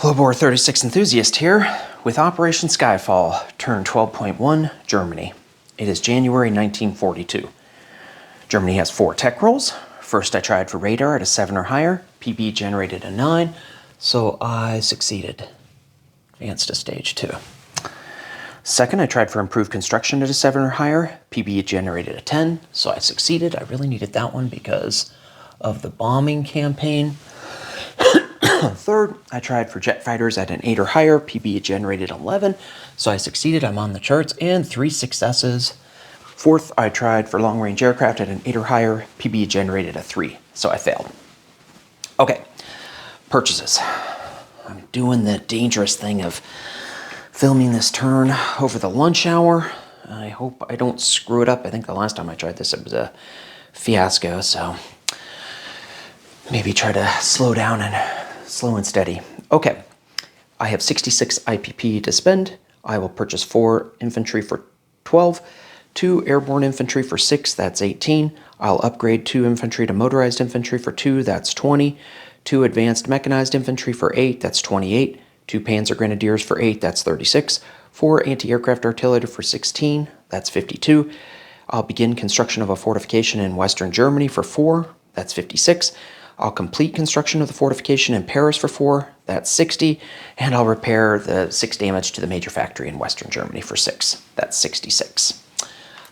Globe War 36 enthusiast here with Operation Skyfall, turn 12.1, Germany. It is January 1942. Germany has 4 tech rolls. First I tried for radar at a 7 or higher. PB generated a 9, so I succeeded. Advanced to stage 2. Second, I tried for improved construction at a 7 or higher. PB generated a 10, so I succeeded. I really needed that one because of the bombing campaign. Third, I tried for jet fighters at an 8 or higher. PB generated 11, so I succeeded. I'm on the charts, and 3 successes. Fourth, I tried for long-range aircraft at an 8 or higher. PB generated a 3, so I failed. Okay, purchases. I'm doing the dangerous thing of filming this turn over the lunch hour. I hope I don't screw it up. I think the last time I tried this, it was a fiasco, so maybe try to slow down and slow and steady. Okay, I have 66 IPP to spend. I will purchase 4 infantry for 12, 2 airborne infantry for 6, that's 18. I'll upgrade 2 infantry to motorized infantry for 2, that's 20. 2 advanced mechanized infantry for 8, that's 28. 2 Panzer Grenadiers for 8, that's 36. 4 anti-aircraft artillery for 16, that's 52. I'll begin construction of a fortification in Western Germany for 4, that's 56. I'll complete construction of the fortification in Paris for 4, that's 60. And I'll repair the 6 damage to the major factory in Western Germany for 6, that's 66.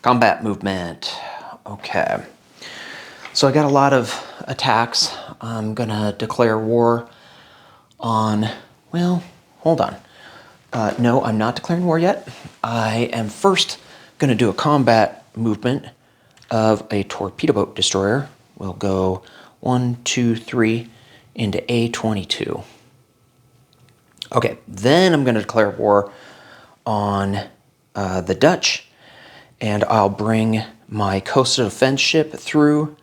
Combat movement. Okay. So I got a lot of attacks. I'm gonna declare war on, well, hold on. No, I'm not declaring war yet. I am first gonna do a combat movement of a torpedo boat destroyer. We'll go 1, 2, 3 into A22. Okay, then I'm gonna declare war on the Dutch, and I'll bring my coastal defense ship through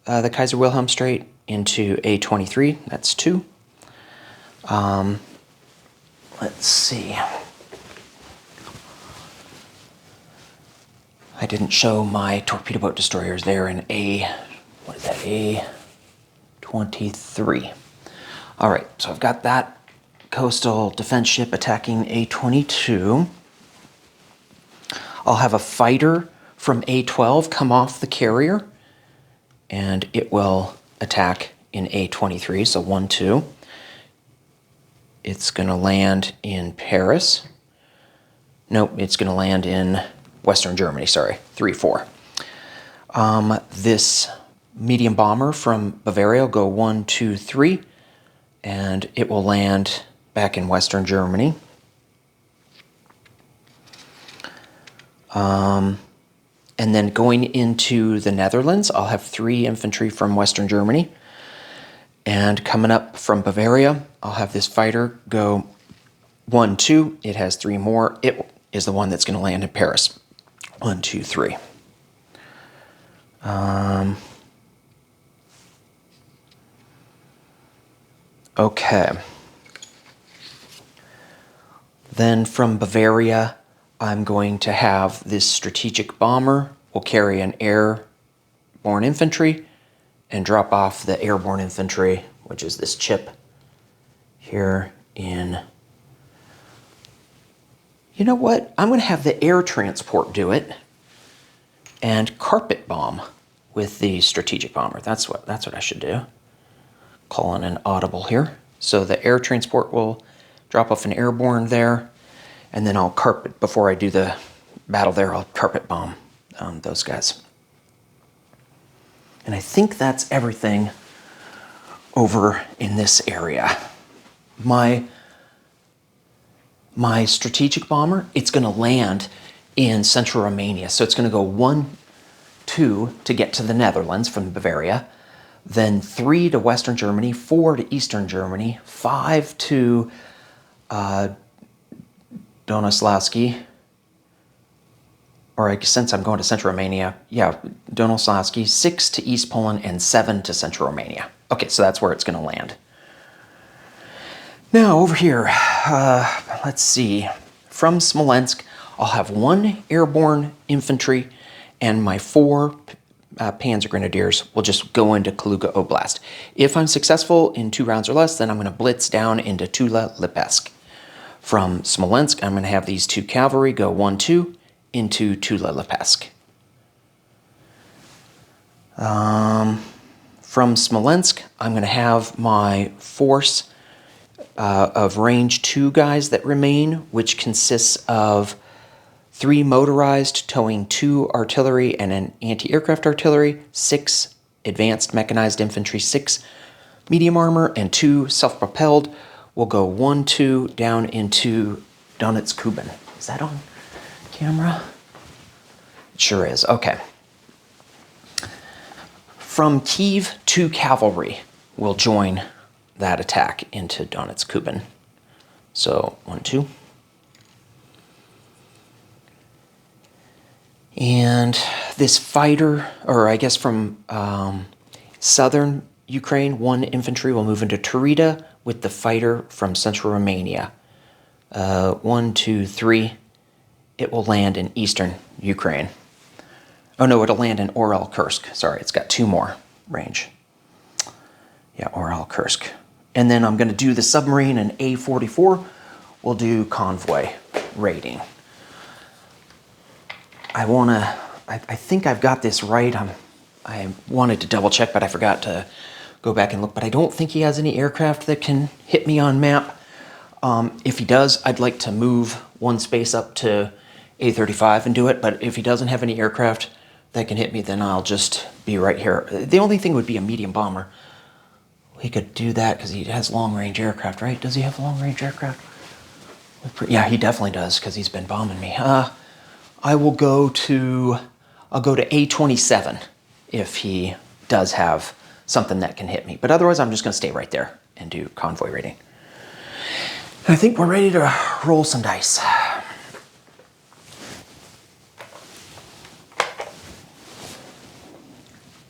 the Kaiser Wilhelm Strait into A23, that's 2. Let's see. I didn't show my torpedo boat destroyers there in what is that, A23. All right, so I've got that coastal defense ship attacking A22. I'll have a fighter from A12 come off the carrier, and it will attack in A23, so 1, 2. It's going to land in Paris. Nope, it's going to land in Western Germany, sorry, 3, 4. This medium bomber from Bavaria will go 1, 2, 3, and it will land back in Western Germany. And then going into the Netherlands, I'll have 3 infantry from Western Germany. And coming up from Bavaria, I'll have this fighter go 1, 2. It has 3 more. It is the one that's going to land in Paris. 1, 2, 3. Okay. Then from Bavaria, I'm going to have this strategic bomber will carry an airborne infantry and drop off the airborne infantry, which is this chip here in... You know what? I'm going to have the air transport do it and carpet bomb with the strategic bomber. That's what I should do. Calling an audible here. So the air transport will drop off an airborne there, and then I'll carpet, before I do the battle there, I'll carpet bomb those guys. And I think that's everything over in this area. My strategic bomber, it's going to land in central Romania. So it's going to go 1, 2 to get to the Netherlands from Bavaria, then 3 to Western Germany, 4 to Eastern Germany, 5 to Donoslavsky, or since I'm going to Central Romania, yeah, Donoslavsky, 6 to East Poland, and 7 to Central Romania. Okay, so that's where it's going to land. Now, over here, let's see. From Smolensk, I'll have 1 airborne infantry and my 4 Panzer Grenadiers will just go into Kaluga Oblast. If I'm successful in 2 rounds or less, then I'm going to blitz down into Tula-Lipetsk. From Smolensk, I'm going to have these 2 cavalry go 1-2 into Tula-Lipetsk. From Smolensk, I'm going to have my force of range 2 guys that remain, which consists of 3 motorized towing 2 artillery and an anti-aircraft artillery, 6 advanced mechanized infantry, 6 medium armor, and 2 self-propelled. We'll go 1-2 down into Donetsk-Kuban. Is that on camera? It sure is. Okay. From Kiev, 2 cavalry will join that attack into Donetsk-Kuban. So 1-2. And this fighter, or I guess from southern Ukraine, 1 infantry will move into Turita with the fighter from central Romania. 1, 2, 3. It will land in eastern Ukraine. Oh no, it'll land in Orel-Kursk. Sorry, it's got 2 more range. Yeah, Orel-Kursk. And then I'm going to do the submarine and A-44. We'll do convoy raiding. I think I've got this right. I wanted to double check, but I forgot to go back and look. But I don't think he has any aircraft that can hit me on map. If he does, I'd like to move 1 space up to A-35 and do it. But if he doesn't have any aircraft that can hit me, then I'll just be right here. The only thing would be a medium bomber. He could do that because he has long-range aircraft, right? Does he have long-range aircraft? Yeah, he definitely does because he's been bombing me. I'll go to A-27 if he does have something that can hit me. But otherwise, I'm just going to stay right there and do convoy raiding. I think we're ready to roll some dice.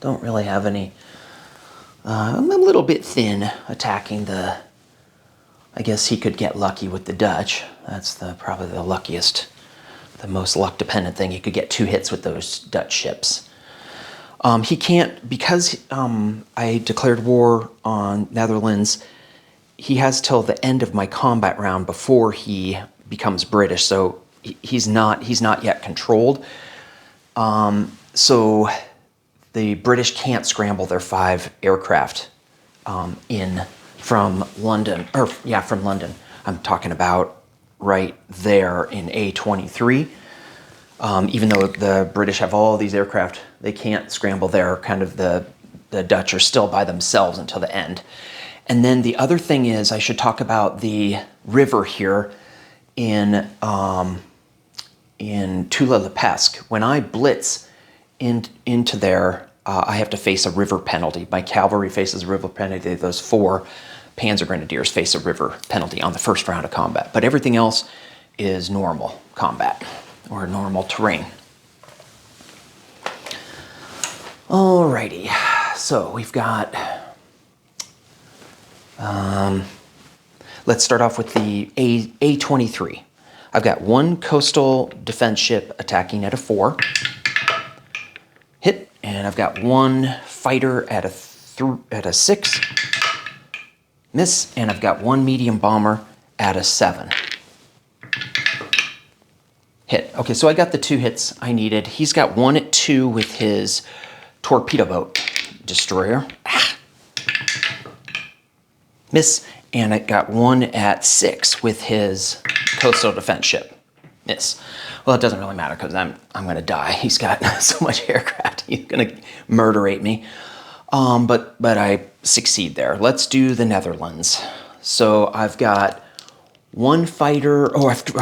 Don't really have any. I'm a little bit thin attacking the. I guess he could get lucky with the Dutch. That's probably the luckiest, the most luck-dependent thing. He could get 2 hits with those Dutch ships. He can't, because I declared war on Netherlands, he has till the end of my combat round before he becomes British, so he's not yet controlled. So the British can't scramble their 5 aircraft from London. I'm talking about right there in A-23. Even though the British have all these aircraft, they can't scramble there. Kind of the Dutch are still by themselves until the end. And then the other thing is, I should talk about the river here in Tula-Lipetsk. When I blitz into there, I have to face a river penalty. My cavalry faces a river penalty. Those 4 Panzer Grenadiers face a river penalty on the first round of combat. But everything else is normal combat or normal terrain. Alrighty, so we've got. Let's start off with the A-23. I've got 1 coastal defense ship attacking at a 4. Hit, and I've got 1 fighter at a 6. Miss, and I've got 1 medium bomber at a 7. Hit. Okay, so I got the 2 hits I needed. He's got 1 at 2 with his torpedo boat destroyer. Miss, and I got 1 at 6 with his coastal defense ship. Miss. Well, it doesn't really matter because I'm going to die. He's got so much aircraft. He's going to murderate me. But I succeed there. Let's do the Netherlands. So I've got 1 fighter.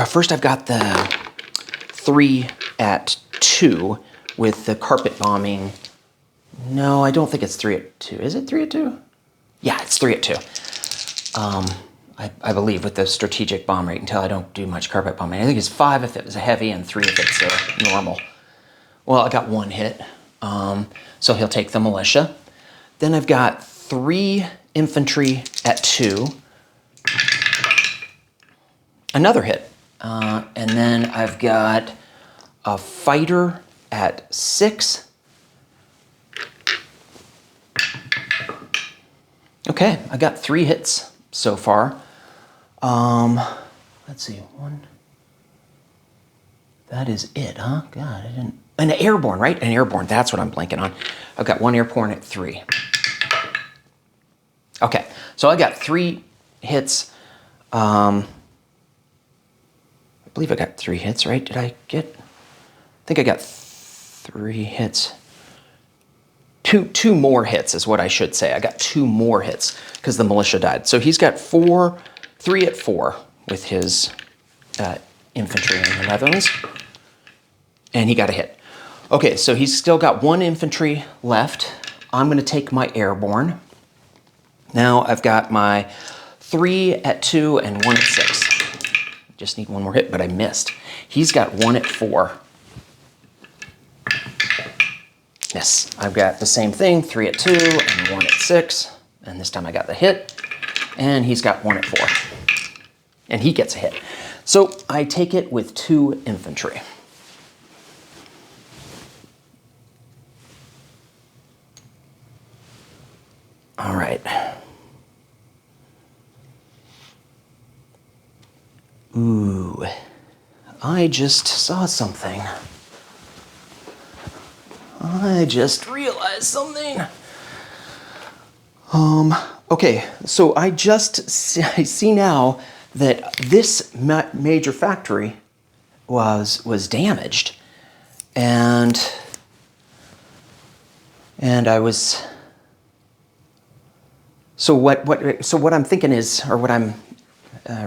First I've got the 3 at 2 with the carpet bombing. No, I don't think it's 3 at 2. Is it 3 at 2? Yeah, it's 3 at 2. I believe with the strategic bomb rate until I don't do much carpet bombing. I think it's 5 if it was a heavy and 3 if it's a normal. Well, I got 1 hit. So he'll take the militia. Then I've got 3 infantry at 2. Another hit. And then I've got a fighter at 6. Okay, I got 3 hits so far. Let's see, 1. That is it, huh? God, I didn't... An airborne, right? An airborne, that's what I'm blanking on. I've got 1 airborne at 3. Okay, so I got 3 hits. I believe I got 3 hits, right? Did I get... I think I got 3 hits. Two more hits is what I should say. I got 2 more hits because the militia died. So he's got 3 at 4 with his infantry in the Netherlands. And he got a hit. Okay, so he's still got 1 infantry left. I'm going to take my airborne. Now I've got my 3 at 2 and 1 at 6. Just need 1 more hit, but I missed. He's got 1 at 4. Yes, I've got the same thing, 3 at 2 and 1 at 6. And this time I got the hit. And he's got 1 at 4. And he gets a hit. So I take it with 2 infantry. All right. Ooh, I just saw something. I just realized something. Okay, so I see now that this major factory was damaged, and I was... So what I'm thinking is, or what I'm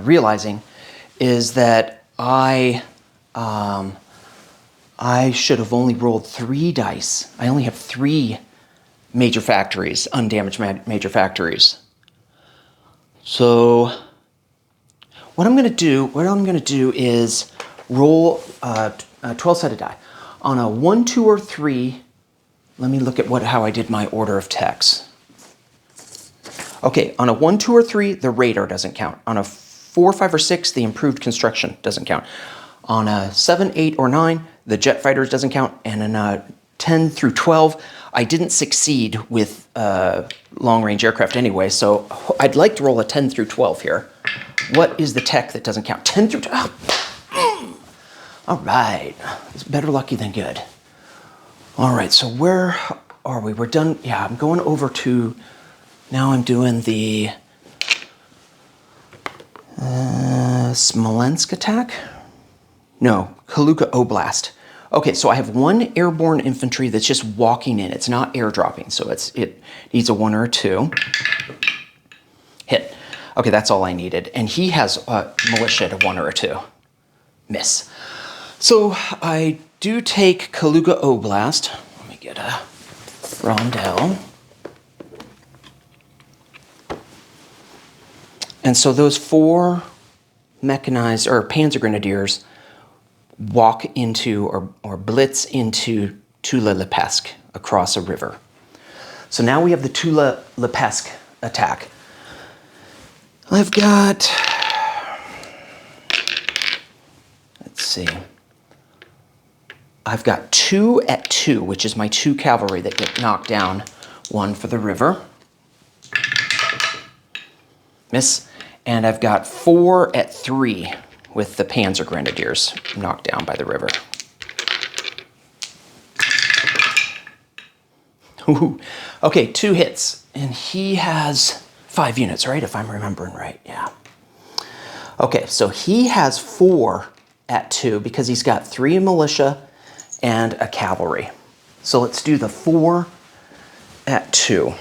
realizing, is that I should have only rolled 3 dice. I only have 3 major factories, undamaged major factories. So what I'm going to do is roll a 12-sided die. On a 1, 2, or 3, let me look at how I did my order of techs. Okay, on a 1, 2, or 3, the radar doesn't count. On a 4, 5, or 6, the improved construction doesn't count. On a 7, 8, or 9, the jet fighters doesn't count. And in a 10 through 12, I didn't succeed with long-range aircraft anyway, so I'd like to roll a 10 through 12 here. What is the tech that doesn't count? 10 through 12. All right, it's better lucky than good. All right, so where are we? We're done. Yeah, I'm going over to... Now I'm doing the Smolensk attack? No, Kaluga Oblast. Okay, so I have 1 airborne infantry that's just walking in. It's not airdropping, so it needs a 1 or a 2. Hit. Okay, that's all I needed. And he has militia at a 1 or a 2. Miss. So I do take Kaluga Oblast. Let me get a rondel. And so those 4 mechanized, or Panzer Grenadiers, walk into, or blitz into Tula-Lipetsk across a river. So now we have the Tula-Lipetsk attack. I've got, let's see, I've got 2 at 2, which is my 2 cavalry that get knocked down. 1 for the river. Miss. And I've got 4 at 3 with the Panzer Grenadiers knocked down by the river. Ooh. Okay, 2 hits. And he has 5 units, right? If I'm remembering right, yeah. Okay, so he has 4 at 2 because he's got 3 militia and a cavalry. So let's do the 4 at 2.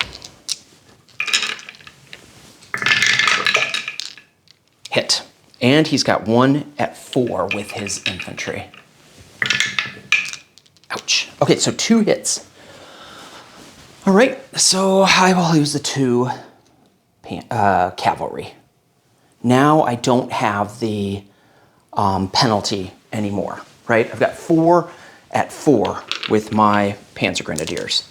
Hit. And he's got 1 at 4 with his infantry. Ouch. Okay, so 2 hits. All right, so I will use the 2 cavalry. Now I don't have the penalty anymore, right? I've got 4 at 4 with my Panzer Grenadiers.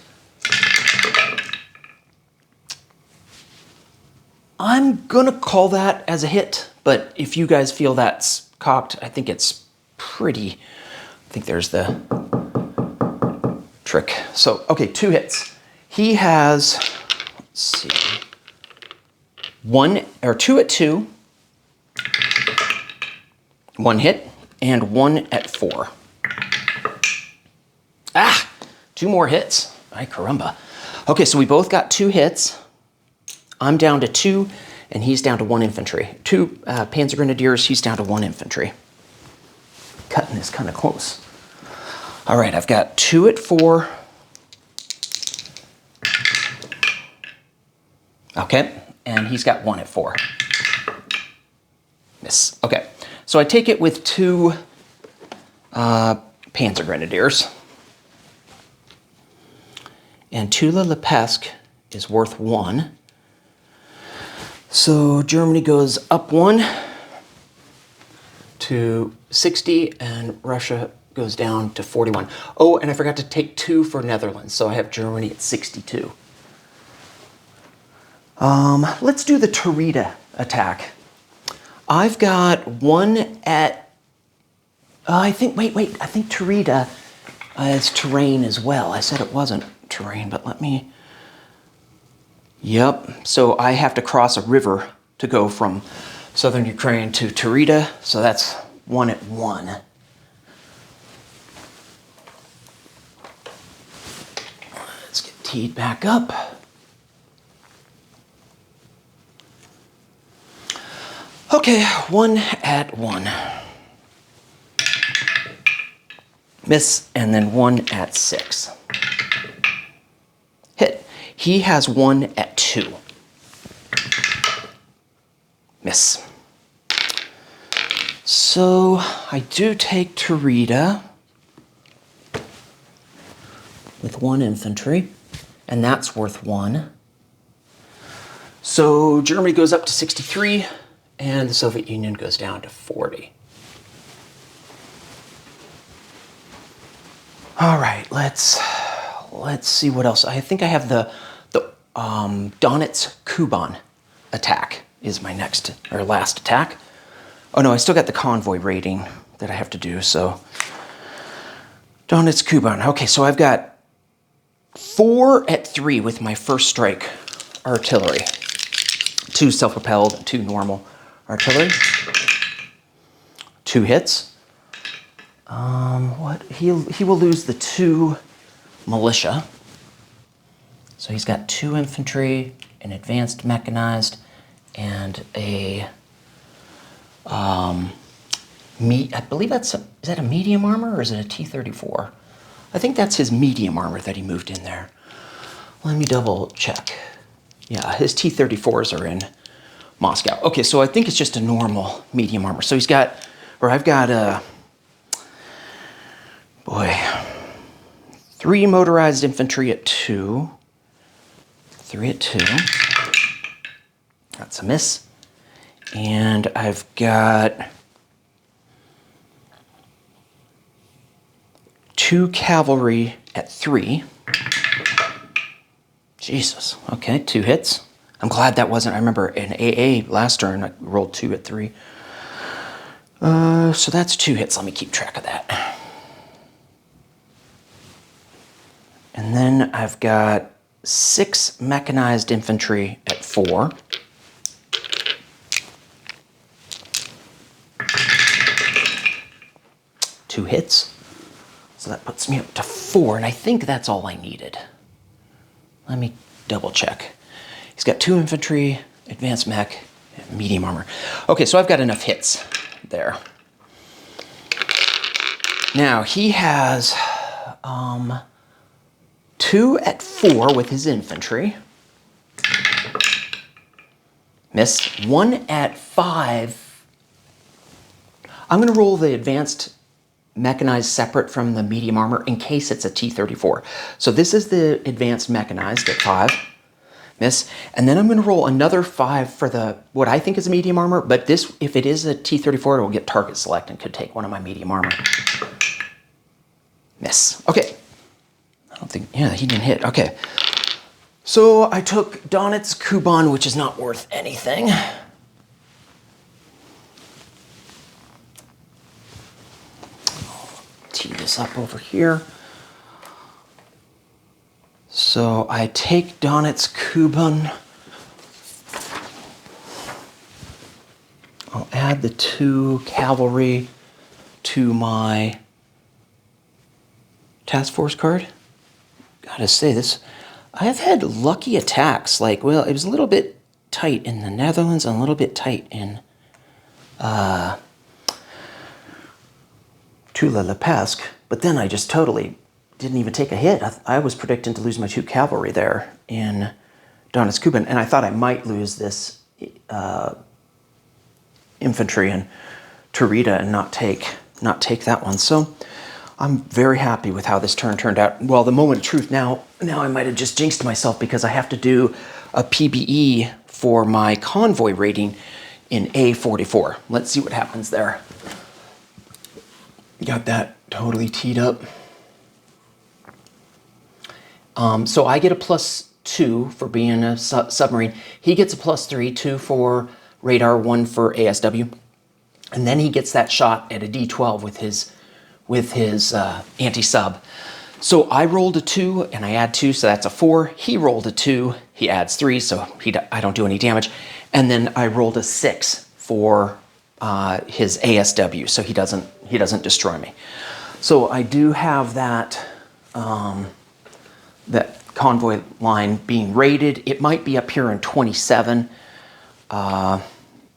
I'm gonna call that as a hit, but if you guys feel that's cocked, I think it's pretty, I think there's the trick. So, okay, 2 hits. He has, let's see, 2 at 2, 1 hit, and 1 at 4. Ah, 2 more hits. Ay caramba. Okay, so we both got 2 hits. I'm down to 2, and he's down to 1 infantry. 2 Panzer Grenadiers, he's down to 1 infantry. Cutting is kind of close. All right, I've got 2 at 4. Okay, and he's got 1 at 4. Miss. Okay, so I take it with 2 Panzer Grenadiers. And Tula Lepesque is worth 1. So Germany goes up 1 to 60, and Russia goes down to 41. Oh, and I forgot to take 2 for Netherlands, so I have Germany at 62. Let's do the Tarita attack. I've got 1 at, I think Tarita is terrain as well. I said it wasn't terrain, but let me, yep. So I have to cross a river to go from southern Ukraine to Tarita, so that's 1 at 1. Let's get teed back up. Okay, 1 at 1. Miss, and then 1 at 6. Hit. He has 1 at 2. Miss. So I do take Tarita with 1 infantry, and that's worth 1. So Germany goes up to 63, and the Soviet Union goes down to 40. All right, let's see what else. I think I have the Donetsk-Kuban attack is my next or last attack. Oh no, I still got the convoy raiding that I have to do. So Donetsk-Kuban. Okay, so I've got 4 at 3 with my first strike artillery. 2 self-propelled, 2 normal artillery. 2 hits. What? He will lose the 2 militia. So he's got 2 infantry, an advanced mechanized, and a I believe is that a medium armor or is it a T-34? I think that's his medium armor that he moved in there. Let me double check. Yeah, his T-34s are in Moscow. Okay, so I think it's just a normal medium armor. So he's got, or I've got boy, 3 motorized infantry at 2, 3 at 2. That's a miss. And I've got 2 cavalry at 3. Jesus. Okay, 2 hits. I'm glad that wasn't, I remember in AA last turn, I rolled 2 at 3. So that's 2 hits. Let me keep track of that. And then I've got 6 mechanized infantry at 4. Two hits. So that puts me up to 4, and I think that's all I needed. Let me double check. He's got 2 infantry, advanced mech, and medium armor. Okay, so I've got enough hits there. Now, he has 2 at 4 with his infantry. Miss. 1 at 5. I'm going to roll the advanced mechanized separate from the medium armor in case it's a T-34. So this is the advanced mechanized at 5. Miss. And then I'm going to roll another 5 for the what I think is a medium armor, but this, if it is a T-34, it will get target select and could take one of my medium armor. Miss. Okay. I don't think, yeah, he didn't hit. Okay. So I took Donetsk-Kuban, which is not worth anything. Tee this up over here. So I take Donetsk-Kuban. I'll add the 2 cavalry to my task force card. Gotta say, this, I have had lucky attacks. Like, well, it was a little bit tight in the Netherlands and a little bit tight in Tula-Lepesque, but then I just totally didn't even take a hit. I was predicting to lose my 2 cavalry there in Donetsk-Kuban, and I thought I might lose this infantry in Tarita and not take that one. So I'm very happy with how this turn turned out. Well, the moment of truth now I might have just jinxed myself because I have to do a PBE for my convoy rating in A44. Let's see what happens there. Got that totally teed up. So I get a +2 for being a submarine. He gets a +3, 2 for radar, 1 for ASW. And then he gets that shot at a D12 with his anti-sub. So I rolled a 2 and I add 2, so that's a 4. He rolled a 2, he adds 3, so I don't do any damage. And then I rolled a 6 for his ASW, so he doesn't destroy me. So I do have that that convoy line being rated. It might be up here in 27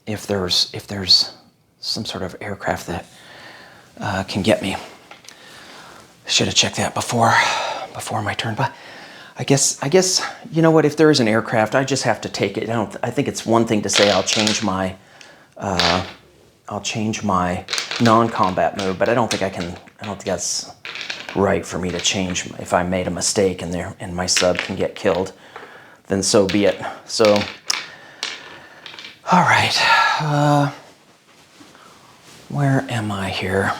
if there's some sort of aircraft that can get me. Should have checked that before my turn, but I guess you know what? If there is an aircraft, I just have to take it. I think it's one thing to say I'll change my non-combat mode, but I don't think I can. I don't think that's right for me to change. If I made a mistake and my sub can get killed, then so be it. So, all right. Where am I here?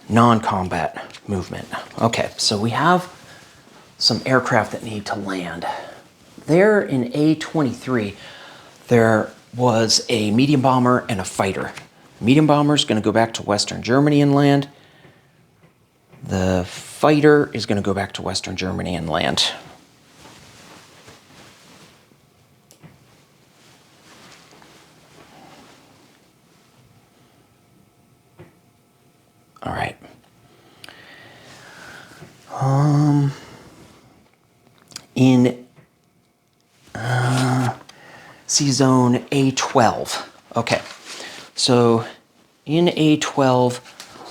Non-combat movement. Okay, so we have some aircraft that need to land. There in A23, there was a medium bomber and a fighter. The medium bomber is going to go back to Western Germany and land. The fighter is going to go back to Western Germany and land. All right. In C zone A12. Okay. So in A12,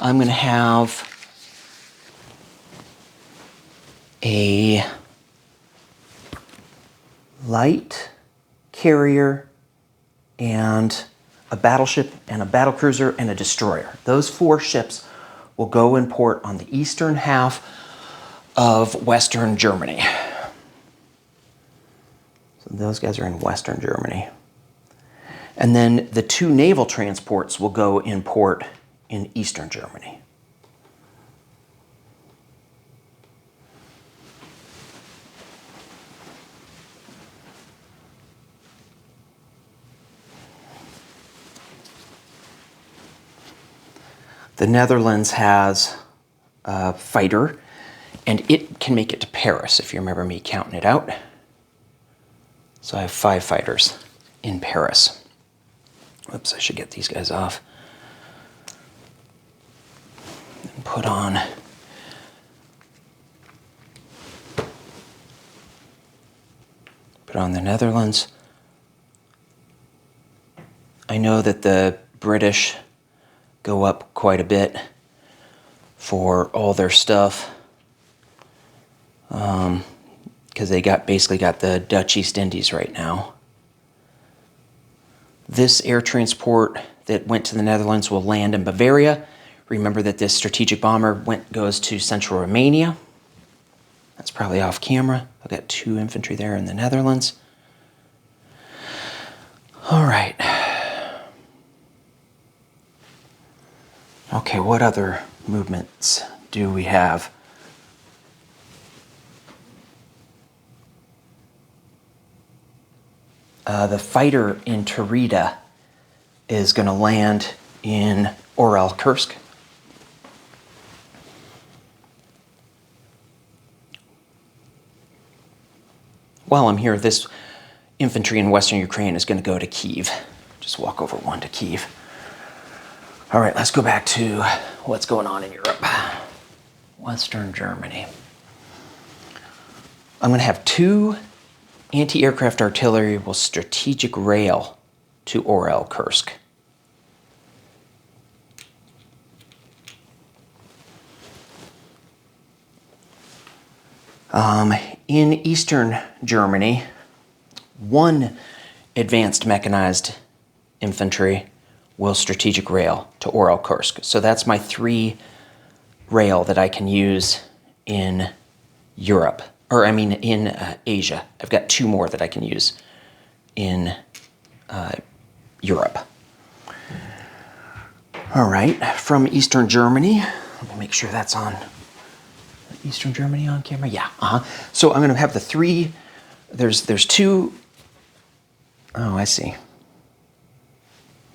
I'm going to have a light carrier and a battleship and a battlecruiser and a destroyer. Those 4 ships will go in port on the eastern half of Western Germany. So those guys are in Western Germany. And then the 2 naval transports will go in port in Eastern Germany. The Netherlands has a fighter, and it can make it to Paris, if you remember me counting it out. So I have 5 fighters in Paris. Whoops, I should get these guys off. And put on the Netherlands. I know that the British go up quite a bit for all their stuff because they basically got the Dutch East Indies right now. This air transport that went to the Netherlands will land in Bavaria. Remember that this strategic bomber goes to central Romania. That's probably off camera. I've got 2 infantry there in the Netherlands. All right. Okay, what other movements do we have? The fighter in Tarita is going to land in Orel-Kursk. while I'm here, this infantry in Western Ukraine is going to go to Kyiv. Just walk over one to Kyiv. All right, let's go back to what's going on in Europe. Western Germany. I'm going to have 2 anti-aircraft artillery with strategic rail to Orel, Kursk. In Eastern Germany, 1 advanced mechanized infantry will strategic rail to Orel, Kursk. So that's my 3 rail that I can use in Europe, or I mean in Asia. I've got 2 more that I can use in Europe. All right, from Eastern Germany, let me make sure that's on. Eastern Germany on camera? Yeah, So I'm going to have the 3, there's 2, oh, I see.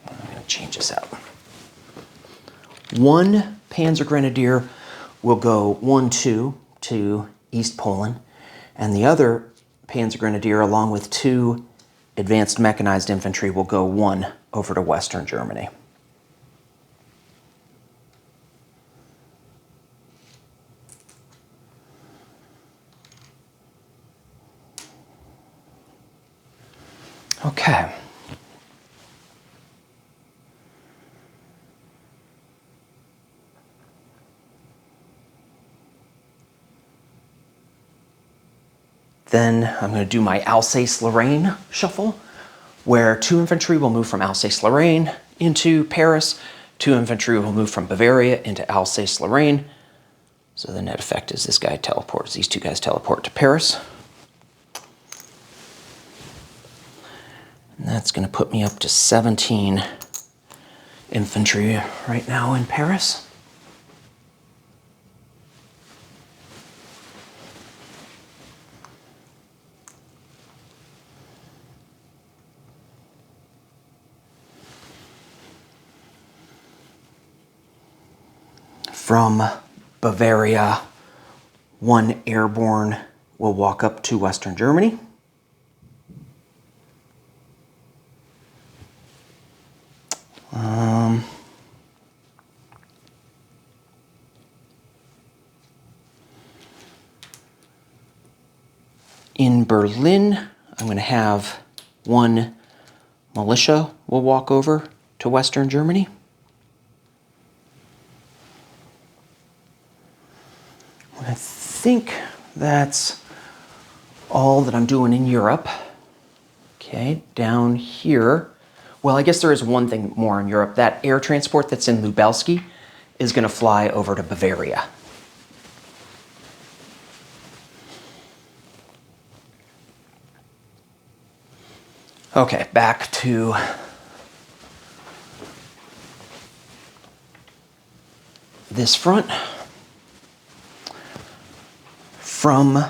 I'm going to change this out. 1 Panzer Grenadier will go 1-2 to East Poland, and the other Panzer Grenadier, along with 2 advanced mechanized infantry, will go 1 over to Western Germany. Okay. Then I'm going to do my Alsace-Lorraine shuffle, where 2 infantry will move from Alsace-Lorraine into Paris, 2 infantry will move from Bavaria into Alsace-Lorraine. So the net effect is this guy teleports, these 2 guys teleport to Paris. And that's going to put me up to 17 infantry right now in Paris. From Bavaria, 1 airborne will walk up to Western Germany. In Berlin, I'm going to have 1 militia will walk over to Western Germany. I think that's all that I'm doing in Europe. Okay, down here. Well, I guess there is one thing more in Europe. That air transport that's in Lubelski is going to fly over to Bavaria. Okay, back to this front. From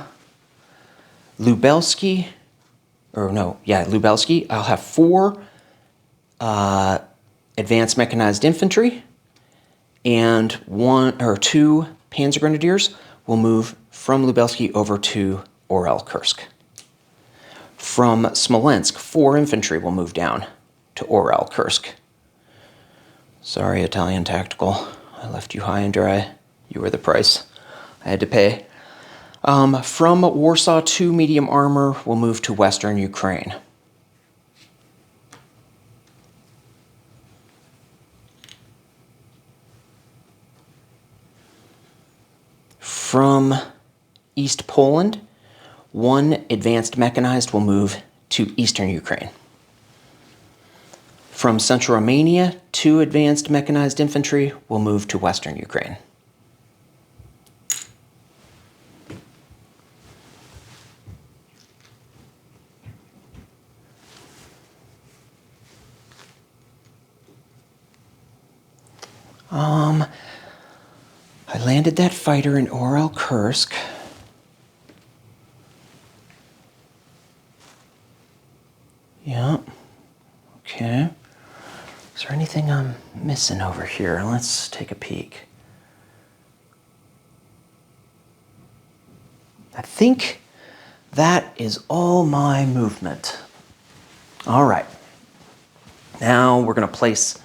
Lubelski, Lubelski, I'll have 4 advanced mechanized infantry, and 1 or 2 Panzer Grenadiers will move from Lubelski over to Orel, Kursk. From Smolensk, 4 infantry will move down to Orel, Kursk. Sorry, Italian Tactical. I left you high and dry. You were the price I had to pay. From Warsaw, 2 medium armor will move to Western Ukraine. From East Poland, 1 advanced mechanized will move to Eastern Ukraine. From Central Romania, 2 advanced mechanized infantry will move to Western Ukraine. I landed that fighter in Orel, Kursk. Yeah. Okay. Is there anything I'm missing over here? Let's take a peek. I think That is all my movement. All right. Now we're going to place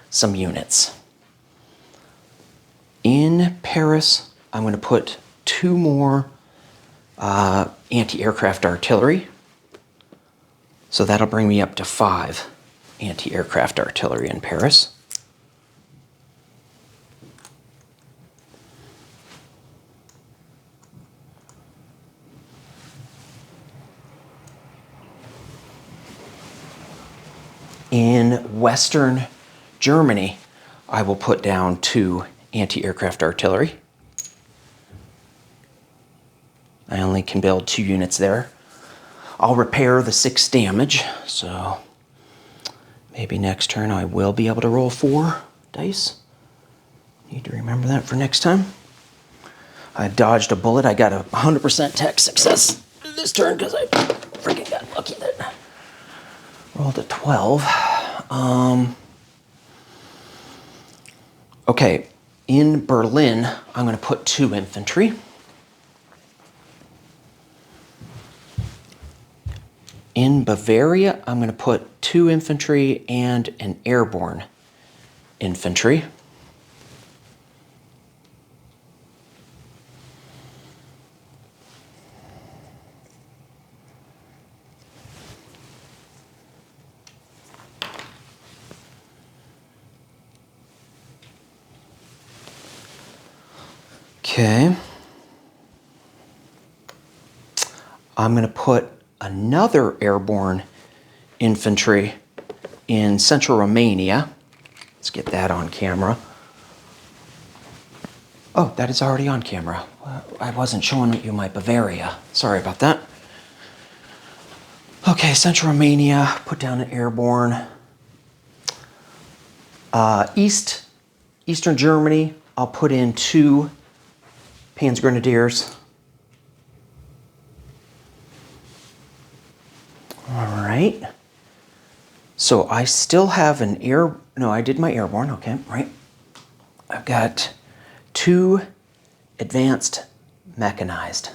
some units. In Paris, I'm going to put 2 more anti-aircraft artillery. So that'll bring me up to 5 anti-aircraft artillery in Paris. In Western Germany, I will put down 2 anti-aircraft artillery. I only can build 2 units there. I'll repair the 6 damage, so maybe next turn I will be able to roll 4 dice. Need to remember that for next time. I dodged a bullet. I got a 100% tech success this turn because I freaking got lucky that rolled a 12. Okay, in Berlin, I'm going to put 2 infantry. In Bavaria, I'm going to put 2 infantry and an airborne infantry. Okay. I'm going to put another airborne infantry in central Romania. Let's get that on camera. Oh, that is already on camera. I wasn't showing you my Bavaria. Sorry about that. Okay, central Romania, put down an airborne. Eastern Germany, I'll put in 2 Panzergrenadiers. All right. So I still have an I did my airborne, okay, right. I've got 2 advanced mechanized.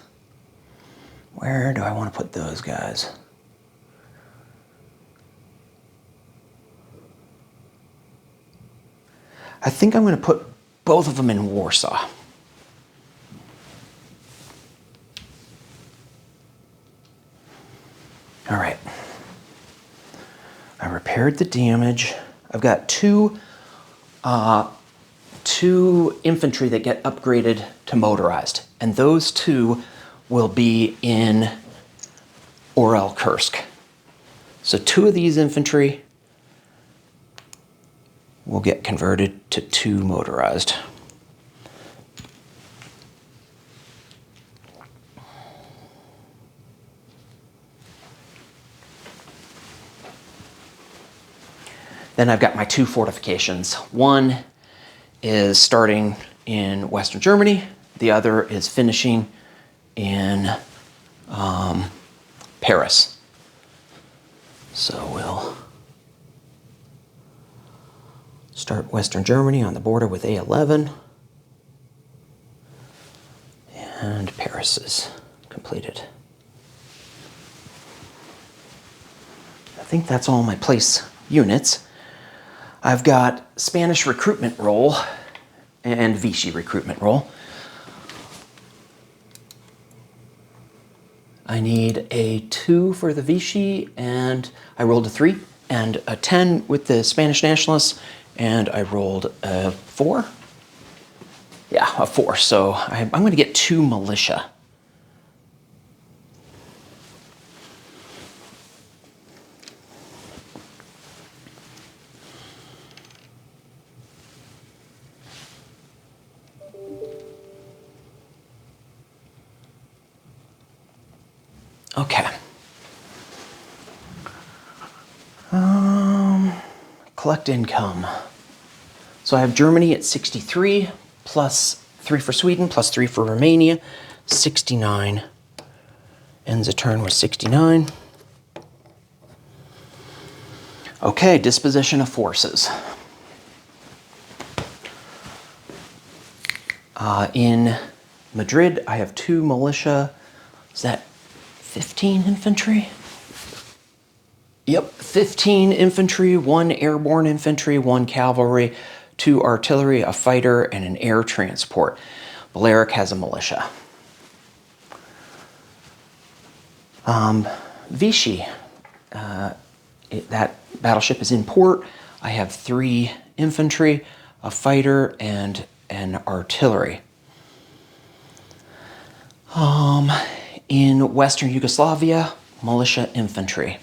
Where do I want to put those guys? I think I'm going to put both of them in Warsaw. All right. I repaired the damage. I've got 2 infantry that get upgraded to motorized, and those 2 will be in Orel Kursk. So 2 of these infantry will get converted to 2 motorized. Then I've got my 2 fortifications. One is starting in Western Germany. The other is finishing in Paris. So we'll start Western Germany on the border with A11. And Paris is completed. I think that's all my place units. I've got Spanish recruitment roll and Vichy recruitment roll. I need a 2 for the Vichy, and I rolled a 3, and a 10 with the Spanish nationalists, and I rolled a 4. Yeah, a 4. So I'm going to get 2 militia. Okay. Collect income. So I have Germany at 63, plus 3 for Sweden, plus 3 for Romania, 69. Ends a turn with 69. Okay, disposition of forces. In Madrid, I have 2 militia. Is that 15 infantry. Yep, 15 infantry, 1 airborne infantry, 1 cavalry, 2 artillery, a fighter, and an air transport. Balearic has a militia. Vichy, that battleship is in port. I have 3 infantry, a fighter, and an artillery. In Western Yugoslavia, militia infantry.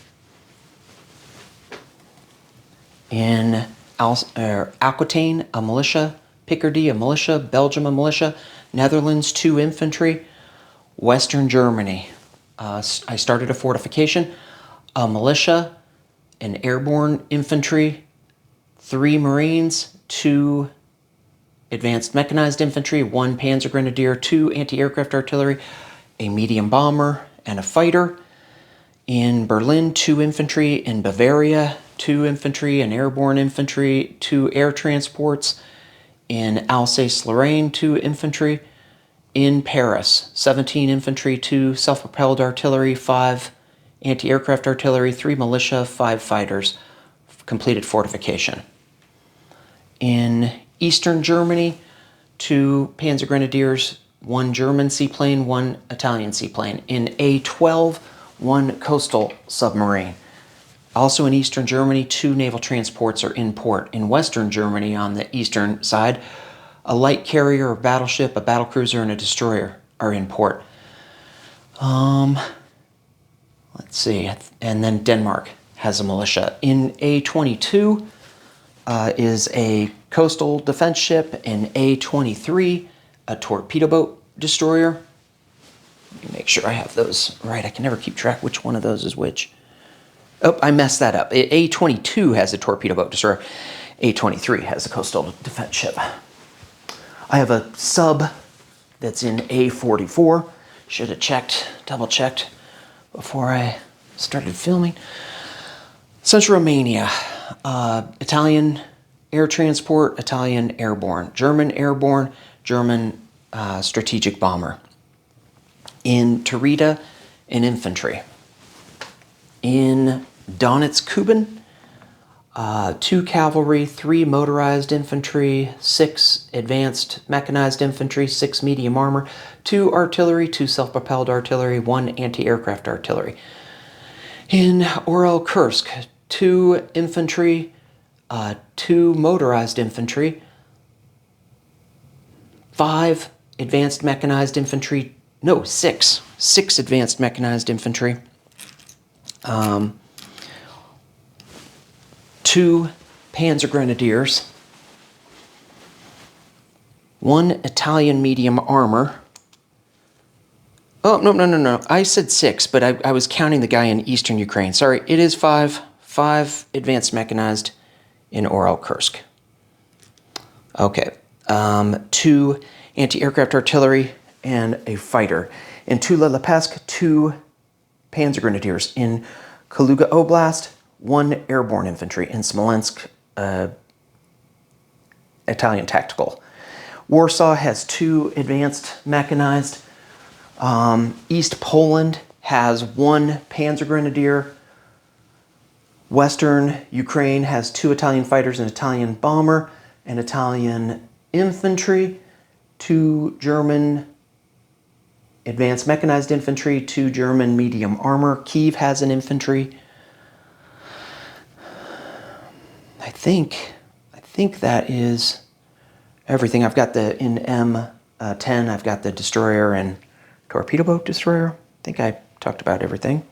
In Aquitaine, a militia. Picardy, a militia. Belgium, a militia. Netherlands, 2 infantry. Western Germany, I started a fortification, a militia, an airborne infantry, 3 Marines, 2 advanced mechanized infantry, 1 Panzer Grenadier, 2 anti-aircraft artillery, a medium bomber, and a fighter. In Berlin, 2 infantry. In Bavaria, 2 infantry, an airborne infantry, 2 air transports. In Alsace-Lorraine, 2 infantry. In Paris, 17 infantry, 2 self-propelled artillery, 5 anti-aircraft artillery, 3 militia, 5 fighters. Completed fortification. In Eastern Germany, 2 Panzer Grenadiers, 1 German seaplane, 1 Italian seaplane. In A-12, 1 coastal submarine. Also in Eastern Germany, 2 naval transports are in port. In Western Germany, on the eastern side, a light carrier, a battleship, a battlecruiser, and a destroyer are in port. Let's see. And then Denmark has a militia. In A-22 is a coastal defense ship. In A-23, a torpedo boat destroyer. Let me make sure I have those right. I can never keep track which one of those is which. Oh, I messed that up. A-22 has a torpedo boat destroyer. A-23 has a coastal defense ship. I have a sub that's in A-44. Should have checked, double-checked before I started filming. Central Romania, Italian air transport, Italian airborne, German strategic bomber. In Tarita, an infantry. In Donetsk, Kuban, 2 cavalry, 3 motorized infantry, 6 advanced mechanized infantry, 6 medium armor, 2 artillery, 2 self-propelled artillery, 1 anti-aircraft artillery. In Orel Kursk, 2 infantry, 2 motorized infantry, 5 advanced mechanized infantry, no, 6 advanced mechanized infantry, 2 Panzer Grenadiers, 1 Italian medium armor. Oh, no. I said 6, but I was counting the guy in eastern Ukraine. Sorry, it is 5. 5 advanced mechanized in Orel Kursk. Okay. 2 anti-aircraft artillery and a fighter. In Tula-Lepessk, 2 Panzer Grenadiers. In Kaluga Oblast, 1 airborne infantry. In Smolensk, Italian tactical. Warsaw has 2 advanced mechanized. East Poland has 1 Panzer Grenadier. Western Ukraine has 2 Italian fighters, an Italian bomber, an Italian infantry, 2 German advanced mechanized infantry, 2 German medium armor. Kyiv has an infantry. I think that is everything. I've got in M10, I've got the destroyer and torpedo boat destroyer. I think I talked about everything.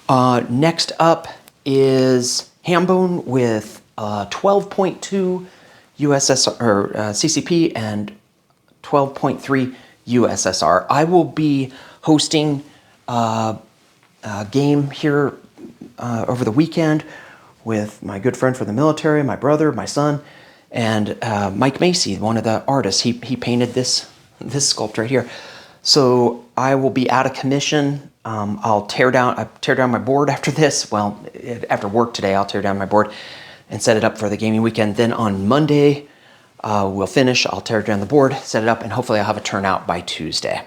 Next up is Hambone with 12.2 USSR or CCP and 12.3 USSR. I will be hosting a game here over the weekend with my good friend from the military, my brother, my son, and Mike Macy, one of the artists. He painted this sculpture right here. So I will be out of commission. I'll tear down my board after this. Well, after work today, I'll tear down my board and set it up for the gaming weekend. Then on Monday, we'll finish. I'll tear down the board, set it up, and hopefully I'll have a turnout by Tuesday.